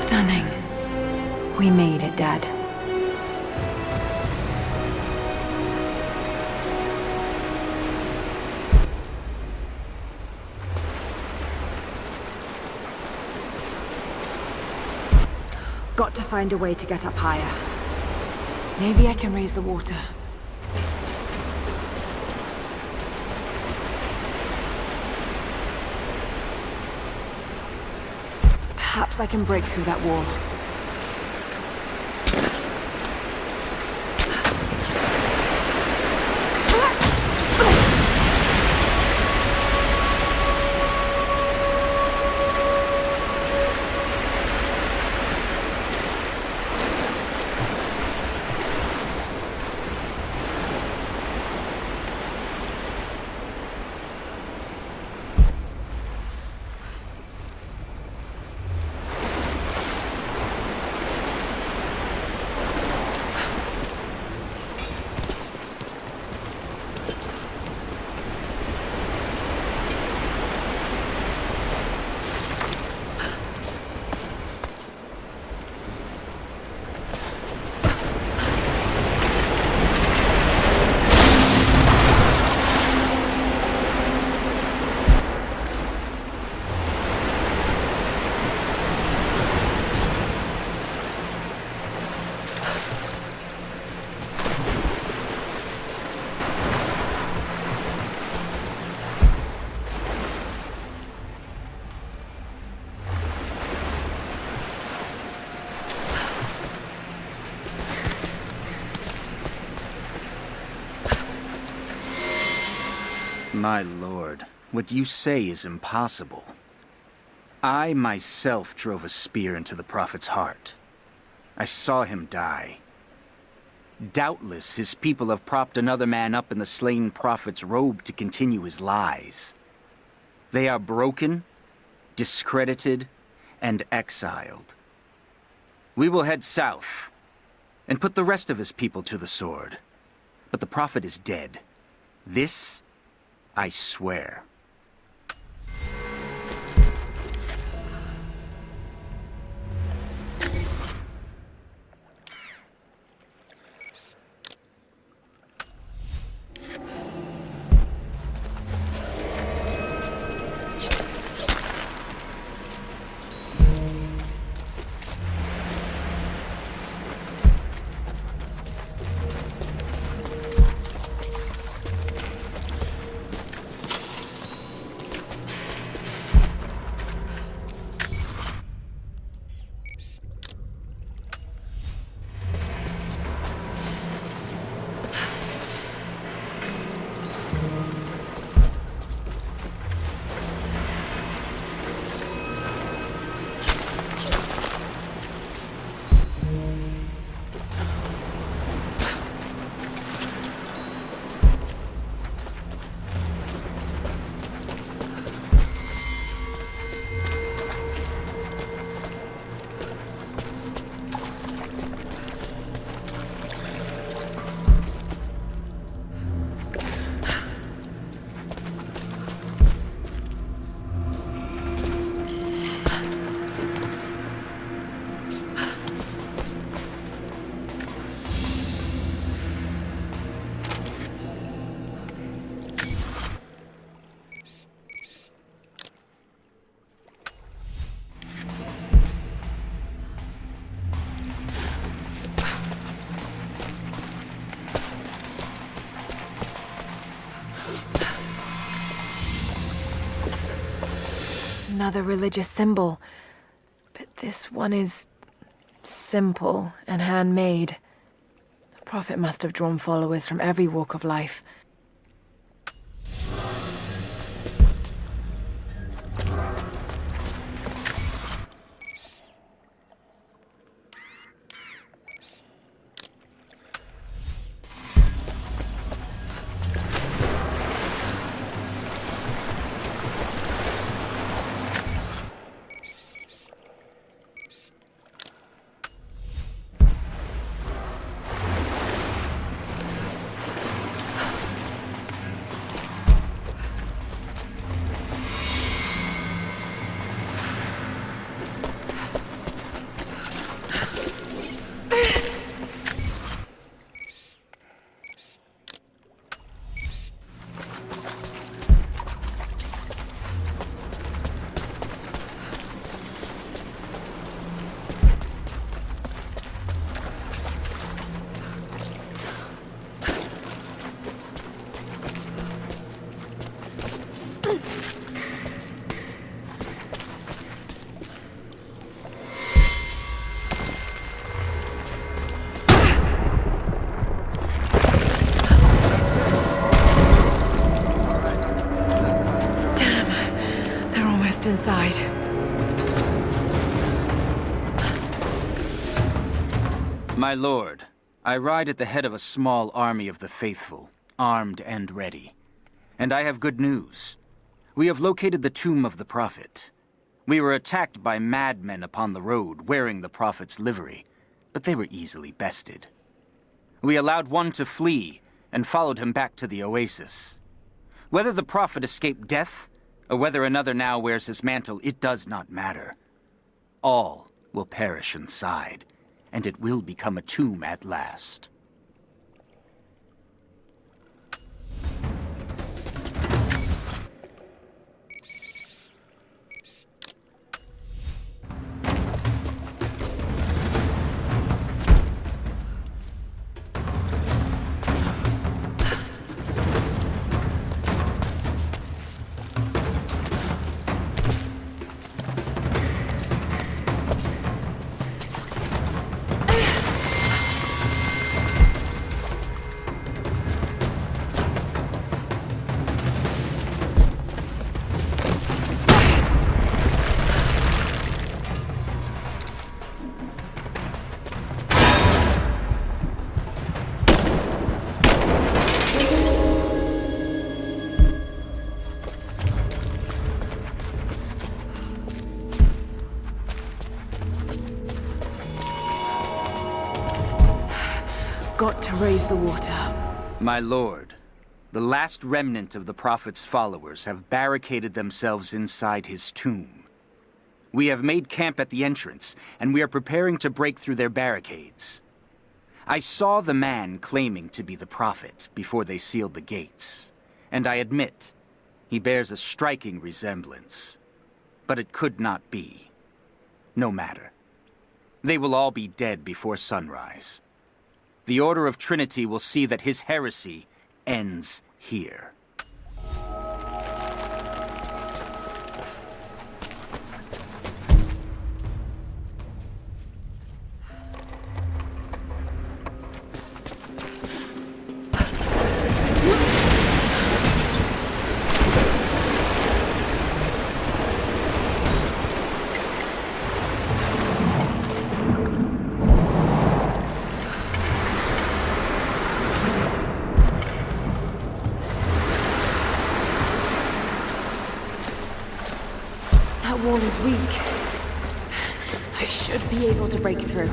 Stunning. We made it, Dad. Got to find a way to get up higher. Maybe I can raise the water. Perhaps I can break through that wall. My lord, what you say is impossible. I myself drove a spear into the prophet's heart. I saw him die. Doubtless his people have propped another man up in the slain prophet's robe to continue his lies. They are broken, discredited, and exiled. We will head south and put the rest of his people to the sword. But the prophet is dead. This I swear. Another religious symbol, but this one is simple and handmade. The prophet must have drawn followers from every walk of life. My lord, I ride at the head of a small army of the faithful, armed and ready. And I have good news. We have located the tomb of the Prophet. We were attacked by madmen upon the road wearing the Prophet's livery, but they were easily bested. We allowed one to flee and followed him back to the oasis. Whether the Prophet escaped death, or whether another now wears his mantle, it does not matter. All will perish inside, and it will become a tomb at last. Got to raise the water. My lord, the last remnant of the Prophet's followers have barricaded themselves inside his tomb. We have made camp at the entrance, and we are preparing to break through their barricades. I saw the man claiming to be the Prophet before they sealed the gates, and I admit, he bears a striking resemblance. But it could not be. No matter. They will all be dead before sunrise. The Order of Trinity will see that his heresy ends here. That wall is weak. I should be able to break through.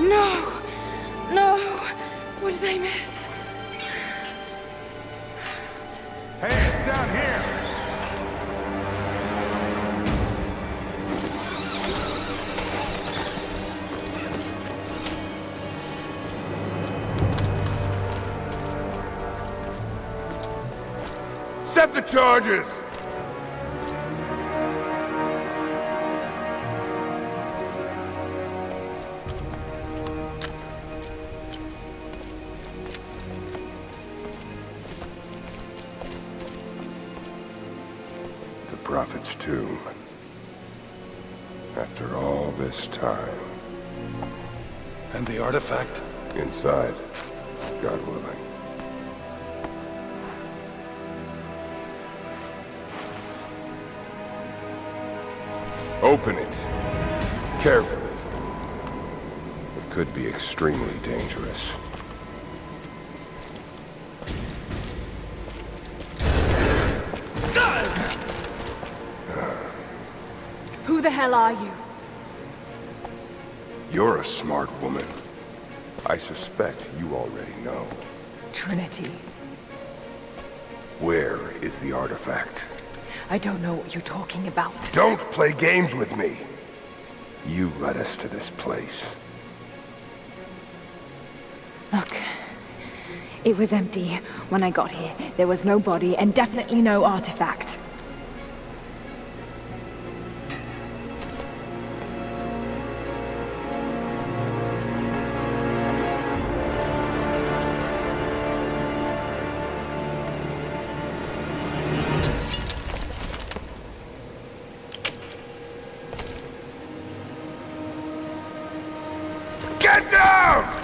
No! No! What did I miss? Hey, it's down here! Set the charges! The Prophet's tomb. After all this time. And the artifact? Inside, God willing. Open it. Carefully. It could be extremely dangerous. Who the hell are you? You're a smart woman. I suspect you already know. Trinity. Where is the artifact? I don't know what you're talking about. Don't play games with me! You led us to this place. Look. It was empty when I got here. There was no body and definitely no artifact. Get down!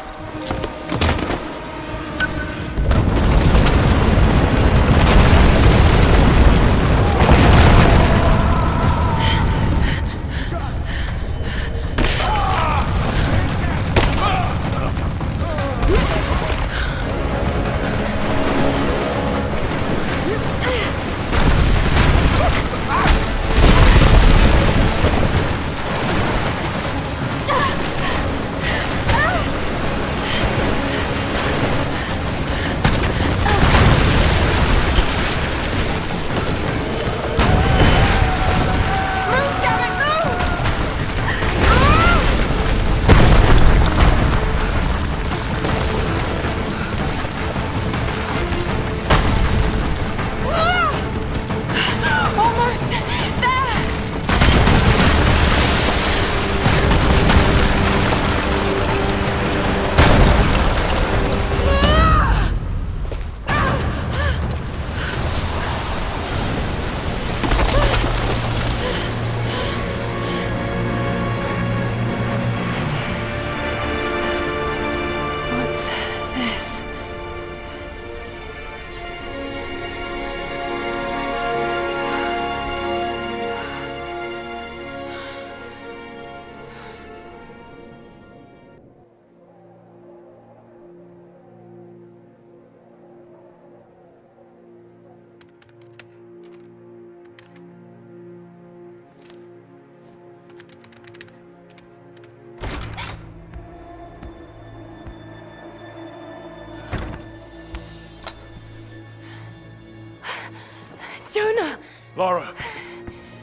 Jonah! Lara,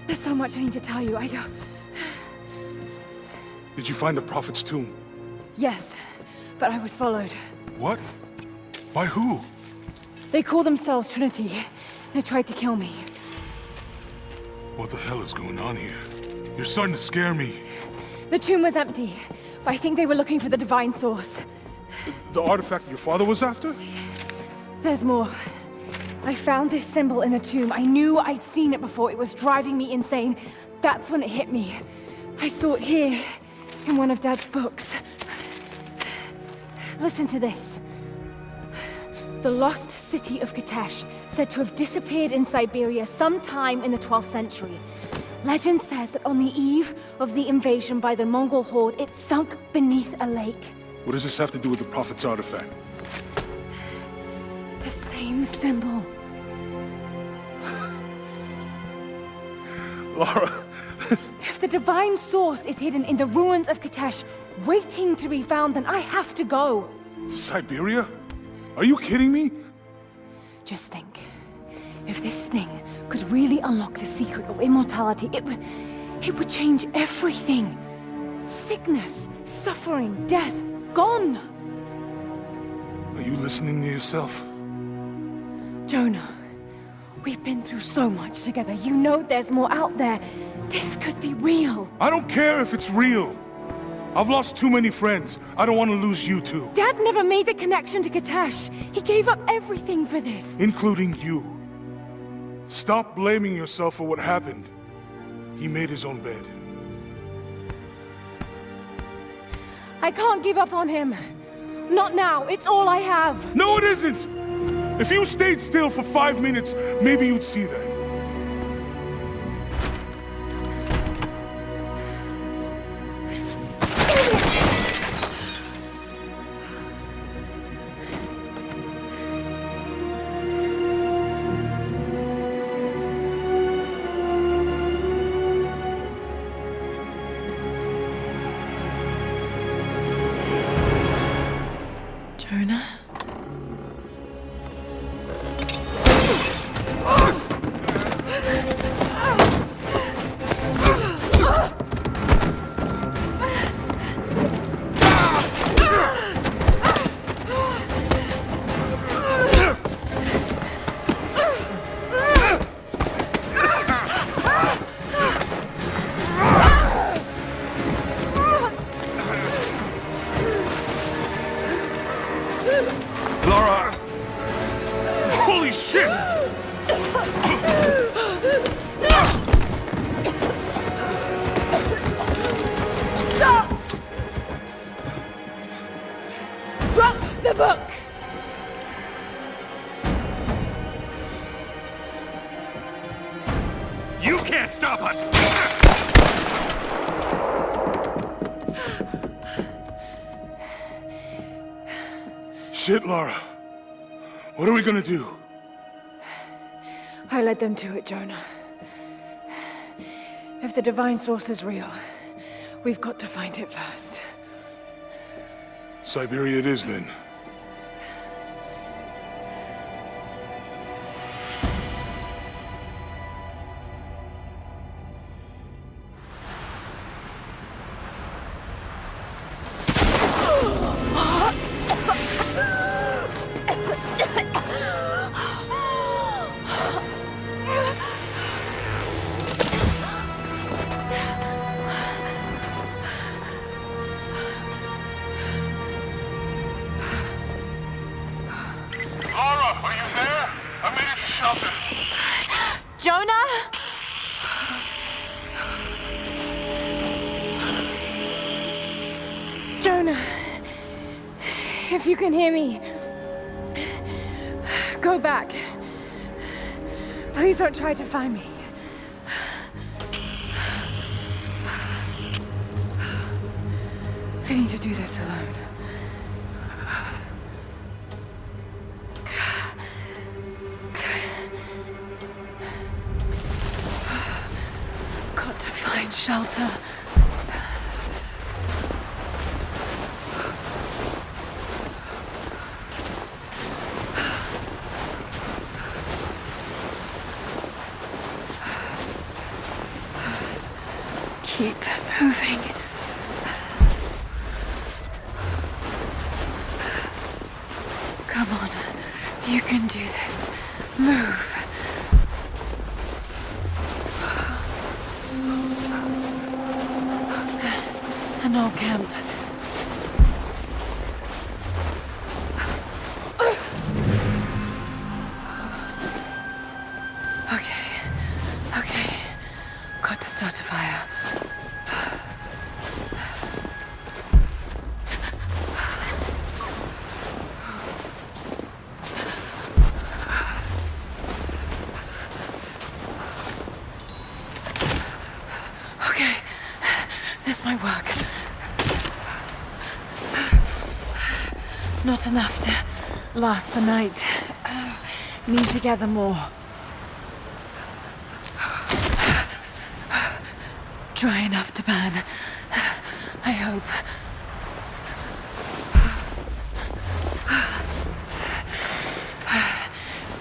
There's so much I need to tell you. I don't... did you find the Prophet's tomb? Yes, but I was followed. What? By who? They call themselves Trinity. They tried to kill me. What the hell is going on here? You're starting to scare me. The tomb was empty, but I think they were looking for the divine source. The artifact your father was after? There's more. I found this symbol in the tomb. I knew I'd seen it before. It was driving me insane. That's when it hit me. I saw it here, in one of Dad's books. Listen to this. The lost city of Katesh, said to have disappeared in Siberia sometime in the 12th century. Legend says that on the eve of the invasion by the Mongol horde, it sunk beneath a lake. What does this have to do with the Prophet's artifact? The same symbol. Lara, If the divine source is hidden in the ruins of Katesh, waiting to be found, then I have to go. To Siberia? Are you kidding me? Just think. If this thing could really unlock the secret of immortality, it would change everything. Sickness, suffering, death, gone. Are you listening to yourself? Jonah, we've been through so much together. You know there's more out there. This could be real. I don't care if it's real. I've lost too many friends. I don't want to lose you too. Dad never made the connection to Katesh. He gave up everything for this. Including you. Stop blaming yourself for what happened. He made his own bed. I can't give up on him. Not now. It's all I have. No, it isn't! If you stayed still for 5 minutes, maybe you'd see that. Jonah? Lara! Holy shit! Stop! Drop the book! You can't stop us! Shit, Lara. What are we gonna do? I led them to it, Jonah. If the divine source is real, we've got to find it first. Siberia it is, then. Lara, are you there? I made it to shelter. Jonah? Jonah, if you can hear me, go back. Please don't try to find me. I need to do this alone. Got to find shelter. Keep moving. Come on, you can do this. Move. An old camp. Okay. Got to start a fire. Okay, this might work. Not enough to last the night. Need to gather more. Dry enough to burn. I hope.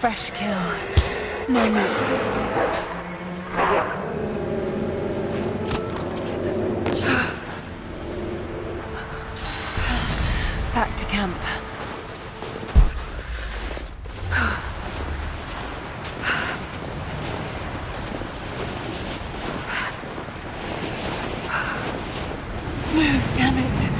fresh kill. No meat. Back to camp. Move, damn it.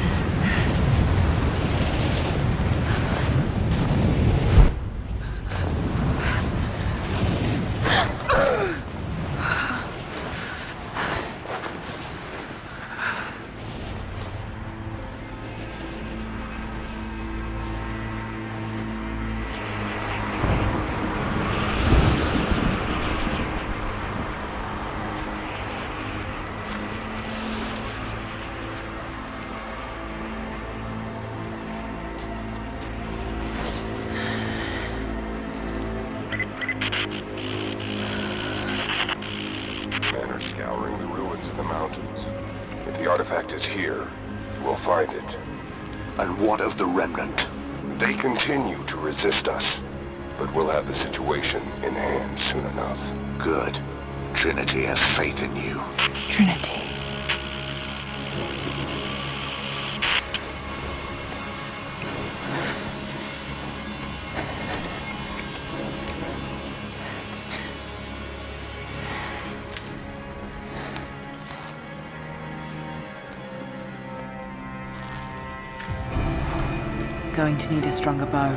Men are scouring the ruins of the mountains. If the artifact is here, we'll find it. And what of the remnant? They continue to resist us, but we'll have the situation in hand soon enough. Good. Trinity has faith in you. Trinity. Going to need a stronger bow.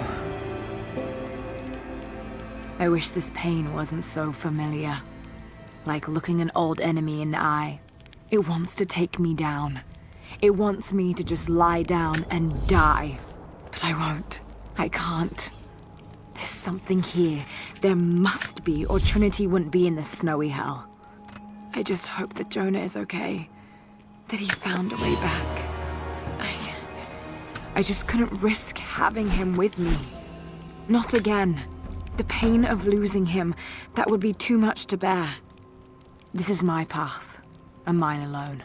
I wish this pain wasn't so familiar. Like looking an old enemy in the eye. It wants to take me down. It wants me to just lie down and die. But I won't. I can't. There's something here. There must be, or Trinity wouldn't be in this snowy hell. I just hope that Jonah is okay. That he found a way back. I just couldn't risk having him with me. Not again. The pain of losing him, that would be too much to bear. This is my path, and mine alone.